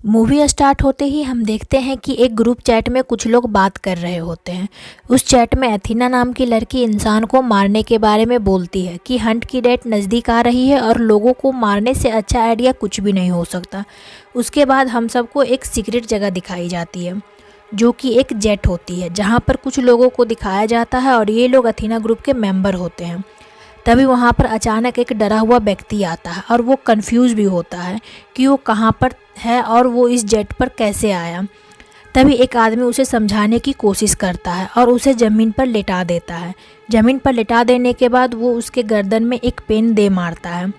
Movie start होते ही हम देखते हैं कि एक ग्रुप चैट में कुछ लोग बात कर रहे होते हैं। उस चैट में एथीना नाम की लड़की इंसान को मारने के बारे में बोलती है कि हंट की डेट नज़दीक आ रही है और लोगों को मारने से अच्छा आइडिया कुछ भी नहीं हो सकता। उसके बाद हम सबको एक सीक्रेट जगह दिखाई जाती है जो कि एक जेट होती है, जहाँ पर कुछ लोगों को दिखाया जाता है और ये लोग एथीना ग्रुप के मेंबर होते हैं। तभी वहाँ पर अचानक एक डरा हुआ व्यक्ति आता है और वो कंफ्यूज भी होता है कि वो कहाँ पर है और वो इस जेट पर कैसे आया। तभी एक आदमी उसे समझाने की कोशिश करता है और उसे ज़मीन पर लेटा देता है। ज़मीन पर लेटा देने के बाद वो उसके गर्दन में एक पेन दे मारता है,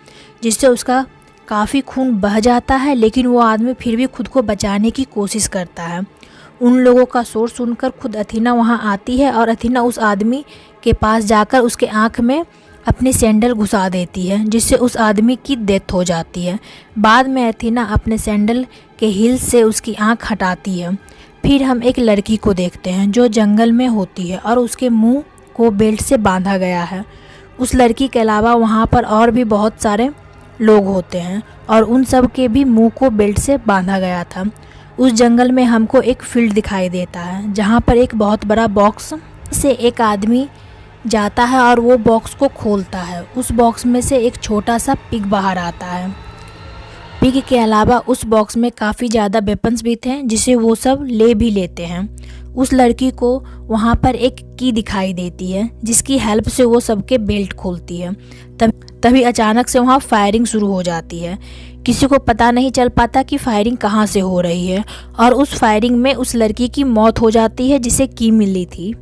जिससे उसका काफ़ी खून बह जाता है, लेकिन वो आदमी फिर भी खुद को बचाने की कोशिश करता है। उन लोगों का शोर सुनकर खुद एथीना वहाँ आती है और एथीना उस आदमी के पास जाकर उसके आँख में अपनी सैंडल घुसा देती है, जिससे उस आदमी की डेथ हो जाती है। बाद में एथीना अपने सैंडल के हील से उसकी आंख हटाती है। फिर हम एक लड़की को देखते हैं जो जंगल में होती है और उसके मुंह को बेल्ट से बांधा गया है। उस लड़की के अलावा वहाँ पर और भी बहुत सारे लोग होते हैं और उन सब के भी मुंह को बेल्ट से बांधा गया था। उस जंगल में हमको एक फील्ड दिखाई देता है जहाँ पर एक बहुत बड़ा बॉक्स से एक आदमी जाता है और वो बॉक्स को खोलता है। उस बॉक्स में से एक छोटा सा पिग बाहर आता है। पिग के अलावा उस बॉक्स में काफ़ी ज़्यादा वेपन्स भी थे, जिसे वो सब ले भी लेते हैं। उस लड़की को वहाँ पर एक की दिखाई देती है जिसकी हेल्प से वो सबके बेल्ट खोलती है। तभी अचानक से वहाँ फायरिंग शुरू हो जाती है। किसी को पता नहीं चल पाता कि फायरिंग कहाँ से हो रही है और उस फायरिंग में उस लड़की की मौत हो जाती है जिसे की मिली थी।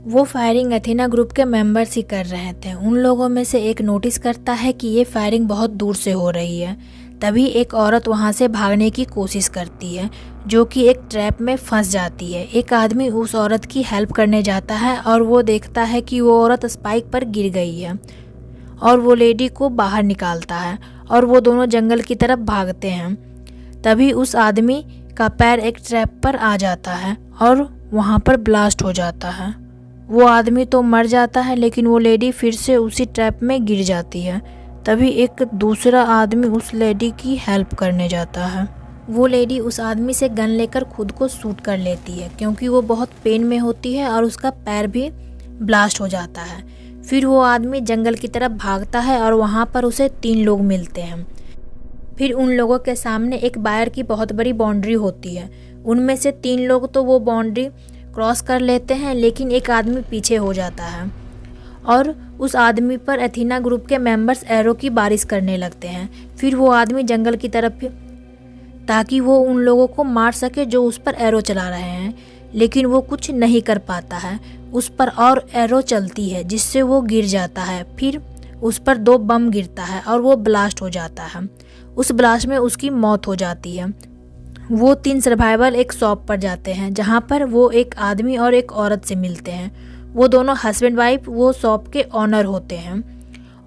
वो फायरिंग एथीना ग्रुप के मेंबर्स ही कर रहे थे। उन लोगों में से एक नोटिस करता है कि ये फायरिंग बहुत दूर से हो रही है। तभी एक औरत वहाँ से भागने की कोशिश करती है जो कि एक ट्रैप में फंस जाती है। एक आदमी उस औरत की हेल्प करने जाता है और वो देखता है कि वो औरत स्पाइक पर गिर गई है और वो लेडी को बाहर निकालता है और वो दोनों जंगल की तरफ भागते हैं। तभी उस आदमी का पैर एक ट्रैप पर आ जाता है और वहाँ पर ब्लास्ट हो जाता है। वो आदमी तो मर जाता है, लेकिन वो लेडी फिर से उसी ट्रैप में गिर जाती है। तभी एक दूसरा आदमी उस लेडी की हेल्प करने जाता है। वो लेडी उस आदमी से गन लेकर खुद को शूट कर लेती है क्योंकि वो बहुत पेन में होती है और उसका पैर भी ब्लास्ट हो जाता है। फिर वो आदमी जंगल की तरफ भागता है और वहाँ पर उसे 3 लोग मिलते हैं। फिर उन लोगों के सामने एक वायर की बहुत बड़ी बाउंड्री होती है। उनमें से 3 लोग तो वो बाउंड्री क्रॉस कर लेते हैं, लेकिन एक आदमी पीछे हो जाता है और उस आदमी पर एथीना ग्रुप के मेंबर्स एरो की बारिश करने लगते हैं। फिर वो आदमी जंगल की तरफ ताकि वो उन लोगों को मार सके जो उस पर एरो चला रहे हैं, लेकिन वो कुछ नहीं कर पाता है। उस पर और एरो चलती है जिससे वो गिर जाता है। फिर उस पर 2 बम गिरता है और वो ब्लास्ट हो जाता है। उस ब्लास्ट में उसकी मौत हो जाती है। वो 3 सर्वाइवल एक शॉप पर जाते हैं जहाँ पर वो एक आदमी और एक औरत से मिलते हैं। वो दोनों हस्बैंड वाइफ वो शॉप के ऑनर होते हैं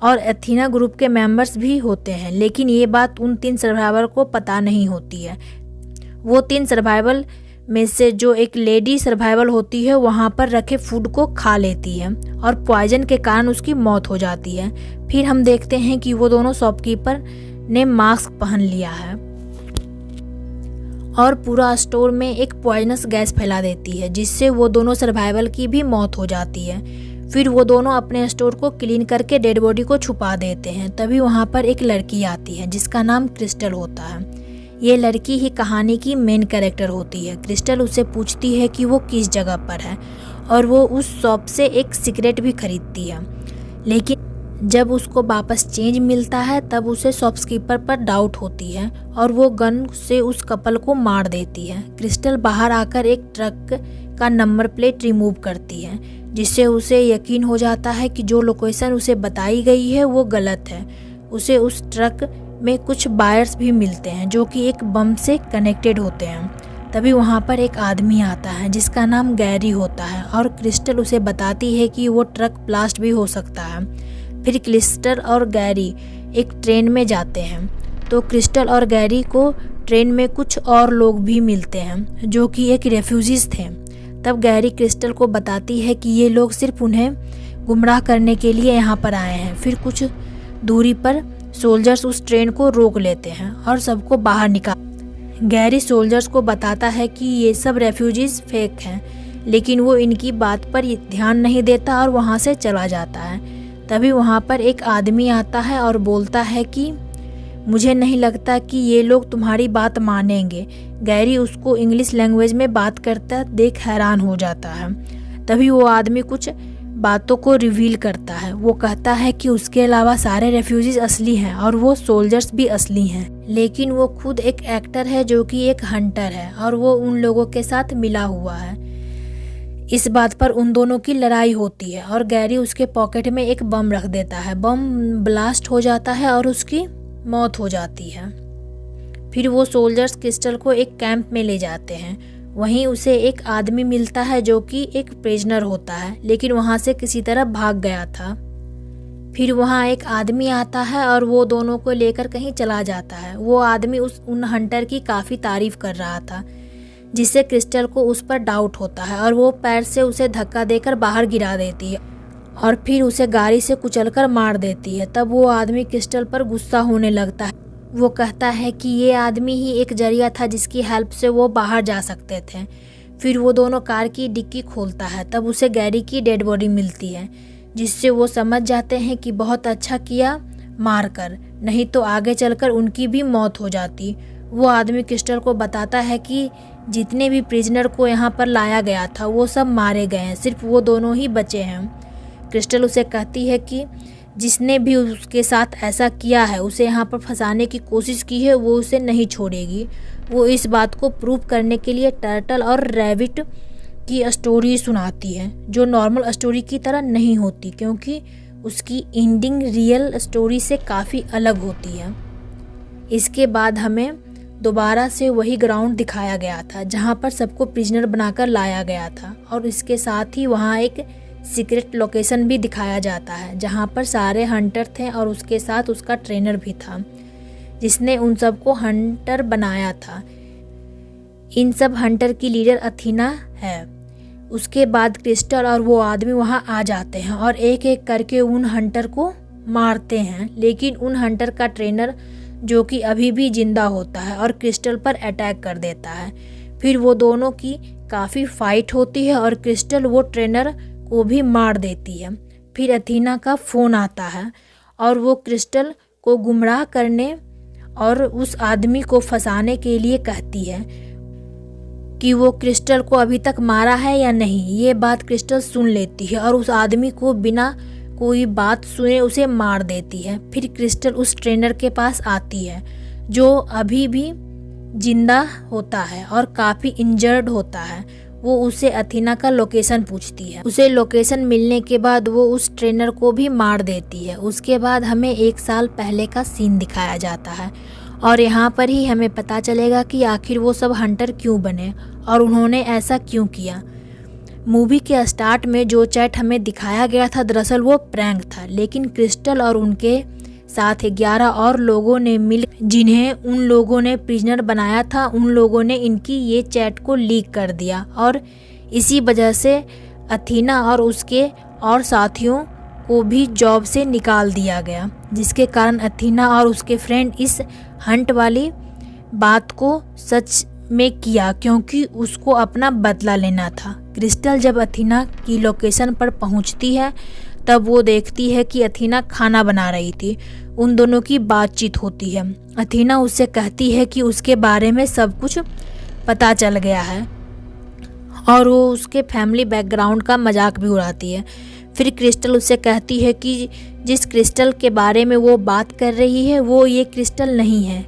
और एथीना ग्रुप के मेंबर्स भी होते हैं, लेकिन ये बात उन 3 सर्वाइवल को पता नहीं होती है। वो 3 सर्वाइवल में से जो एक लेडी सर्वाइवल होती है वहाँ पर रखे फूड को खा लेती है और पॉइजन के कारण उसकी मौत हो जाती है। फिर हम देखते हैं कि वो दोनों शॉपकीपर ने मास्क पहन लिया है और पूरा स्टोर में एक पॉइजनस गैस फैला देती है, जिससे वो दोनों सर्वाइवल की भी मौत हो जाती है। फिर वो दोनों अपने स्टोर को क्लीन करके डेड बॉडी को छुपा देते हैं। तभी वहाँ पर एक लड़की आती है जिसका नाम क्रिस्टल होता है। ये लड़की ही कहानी की मेन कैरेक्टर होती है। क्रिस्टल उससे पूछती है कि वो किस जगह पर है और वो उस शॉप से एक सिगरेट भी खरीदती है, लेकिन जब उसको वापस चेंज मिलता है तब उसे शॉपकीपर पर डाउट होती है और वो गन से उस कपल को मार देती है। क्रिस्टल बाहर आकर एक ट्रक का नंबर प्लेट रिमूव करती है, जिससे उसे यकीन हो जाता है कि जो लोकेशन उसे बताई गई है वो गलत है। उसे उस ट्रक में कुछ वायर्स भी मिलते हैं जो कि एक बम से कनेक्टेड होते हैं। तभी वहाँ पर एक आदमी आता है जिसका नाम गैरी होता है और क्रिस्टल उसे बताती है कि वो ट्रक ब्लास्ट भी हो सकता है। फिर क्रिस्टल और गैरी एक ट्रेन में जाते हैं तो क्रिस्टल और गैरी को ट्रेन में कुछ और लोग भी मिलते हैं जो कि एक रेफ्यूजीज थे। तब गैरी क्रिस्टल को बताती है कि ये लोग सिर्फ उन्हें गुमराह करने के लिए यहाँ पर आए हैं। फिर कुछ दूरी पर सोल्जर्स उस ट्रेन को रोक लेते हैं और सबको बाहर निकाल। गैरी सोल्जर्स को बताता है कि ये सब रेफ्यूजीज फेक हैं, लेकिन वो इनकी बात पर ध्यान नहीं देता और वहाँ से चला जाता है। तभी वहाँ पर एक आदमी आता है और बोलता है कि मुझे नहीं लगता कि ये लोग तुम्हारी बात मानेंगे। गैरी उसको इंग्लिश लैंग्वेज में बात करता देख हैरान हो जाता है। तभी वो आदमी कुछ बातों को रिवील करता है। वो कहता है कि उसके अलावा सारे रेफ्यूजीज असली हैं और वो सोल्जर्स भी असली हैं, लेकिन वो खुद एक एक्टर है जो कि एक हंटर है और वो उन लोगों के साथ मिला हुआ है। इस बात पर उन दोनों की लड़ाई होती है और गैरी उसके पॉकेट में एक बम रख देता है। बम ब्लास्ट हो जाता है और उसकी मौत हो जाती है। फिर वो सोल्जर्स क्रिस्टल को एक कैंप में ले जाते हैं। वहीं उसे एक आदमी मिलता है जो कि एक प्रिजनर होता है, लेकिन वहाँ से किसी तरह भाग गया था। फिर वहाँ एक आदमी आता है और वो दोनों को लेकर कहीं चला जाता है। वो आदमी उन हंटर की काफ़ी तारीफ कर रहा था, जिससे क्रिस्टल को उस पर डाउट होता है और वो पैर से उसे धक्का देकर बाहर गिरा देती है और फिर उसे गाड़ी से कुचलकर मार देती है। तब वो आदमी क्रिस्टल पर गुस्सा होने लगता है। वो कहता है कि ये आदमी ही एक जरिया था जिसकी हेल्प से वो बाहर जा सकते थे। फिर वो दोनों कार की डिक्की खोलता है। तब उसे गैरी की डेड बॉडी मिलती है, जिससे वो समझ जाते हैं कि बहुत अच्छा किया मारकर, नहीं तो आगे चलकर उनकी भी मौत हो जाती। वो आदमी क्रिस्टल को बताता है कि जितने भी प्रिजनर को यहाँ पर लाया गया था वो सब मारे गए हैं, सिर्फ वो दोनों ही बचे हैं। क्रिस्टल उसे कहती है कि जिसने भी उसके साथ ऐसा किया है, उसे यहाँ पर फंसाने की कोशिश की है, वो उसे नहीं छोड़ेगी। वो इस बात को प्रूव करने के लिए टर्टल और रैबिट की स्टोरी सुनाती है, जो नॉर्मल स्टोरी की तरह नहीं होती, क्योंकि उसकी एंडिंग रियल स्टोरी से काफ़ी अलग होती है। इसके बाद हमें दोबारा से वही ग्राउंड दिखाया गया था जहाँ पर सबको प्रिजनर बनाकर लाया गया था, और इसके साथ ही वहाँ एक सीक्रेट लोकेशन भी दिखाया जाता है जहाँ पर सारे हंटर थे और उसके साथ उसका ट्रेनर भी था, जिसने उन सबको हंटर बनाया था। इन सब हंटर की लीडर अथीना है। उसके बाद क्रिस्टल और वो आदमी वहाँ आ जाते हैं और एक एक करके उन हंटर को मारते हैं, लेकिन उन हंटर का ट्रेनर जो कि अभी भी जिंदा होता है और क्रिस्टल पर अटैक कर देता है। फिर वो दोनों की काफ़ी फाइट होती है और क्रिस्टल वो ट्रेनर को भी मार देती है। फिर अथीना का फ़ोन आता है और वो क्रिस्टल को गुमराह करने और उस आदमी को फंसाने के लिए कहती है कि वो क्रिस्टल को अभी तक मारा है या नहीं। ये बात क्रिस्टल सुन लेती है और उस आदमी को बिना कोई बात सुने उसे मार देती है। फिर क्रिस्टल उस ट्रेनर के पास आती है जो अभी भी जिंदा होता है और काफ़ी इंजर्ड होता है। वो उसे अथीना का लोकेशन पूछती है। उसे लोकेशन मिलने के बाद वो उस ट्रेनर को भी मार देती है। उसके बाद हमें 1 साल पहले का सीन दिखाया जाता है और यहाँ पर ही हमें पता चलेगा कि आखिर वो सब हंटर क्यों बने और उन्होंने ऐसा क्यों किया। मूवी के स्टार्ट में जो चैट हमें दिखाया गया था, दरअसल वो प्रैंक था, लेकिन क्रिस्टल और उनके साथ 11 और लोगों ने मिल, जिन्हें उन लोगों ने प्रिजनर बनाया था, उन लोगों ने इनकी ये चैट को लीक कर दिया और इसी वजह से अथीना और उसके और साथियों को भी जॉब से निकाल दिया गया, जिसके कारण अथीना और उसके फ्रेंड इस हंट वाली बात को सच में किया क्योंकि उसको अपना बदला लेना था। क्रिस्टल जब अथीना की लोकेशन पर पहुंचती है तब वो देखती है कि अथीना खाना बना रही थी। उन दोनों की बातचीत होती है। अथीना उससे कहती है कि उसके बारे में सब कुछ पता चल गया है और वो उसके फैमिली बैकग्राउंड का मजाक भी उड़ाती है। फिर क्रिस्टल उससे कहती है कि जिस क्रिस्टल के बारे में वो बात कर रही है वो ये क्रिस्टल नहीं है,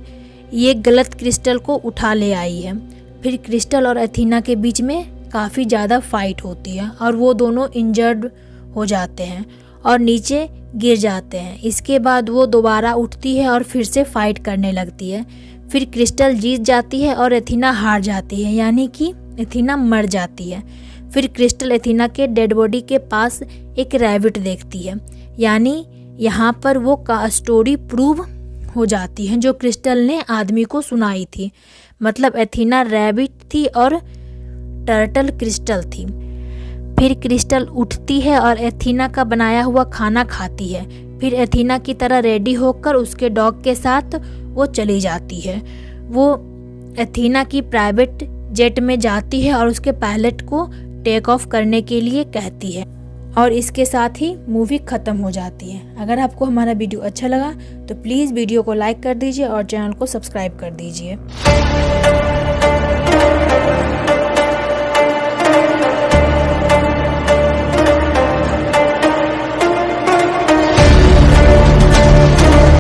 ये गलत क्रिस्टल को उठा ले आई है। फिर क्रिस्टल और अथीना के बीच में काफ़ी ज़्यादा फाइट होती है और वो दोनों इंजर्ड हो जाते हैं और नीचे गिर जाते हैं। इसके बाद वो दोबारा उठती है और फिर से फाइट करने लगती है। फिर क्रिस्टल जीत जाती है और एथीना हार जाती है, यानी कि एथीना मर जाती है। फिर क्रिस्टल एथीना के डेड बॉडी के पास एक रैबिट देखती है, यानी यहाँ पर वो का स्टोरी प्रूव हो जाती है जो क्रिस्टल ने आदमी को सुनाई थी। मतलब एथीना रैबिट थी और टर्टल क्रिस्टल थी। फिर क्रिस्टल उठती है और एथीना का बनाया हुआ खाना खाती है। फिर एथीना की तरह रेडी होकर उसके डॉग के साथ वो चली जाती है। वो एथीना की प्राइवेट जेट में जाती है और उसके पायलट को टेक ऑफ करने के लिए कहती है और इसके साथ ही मूवी ख़त्म हो जाती है। अगर आपको हमारा वीडियो अच्छा लगा तो प्लीज़ वीडियो को लाइक कर दीजिए और चैनल को सब्सक्राइब कर दीजिए।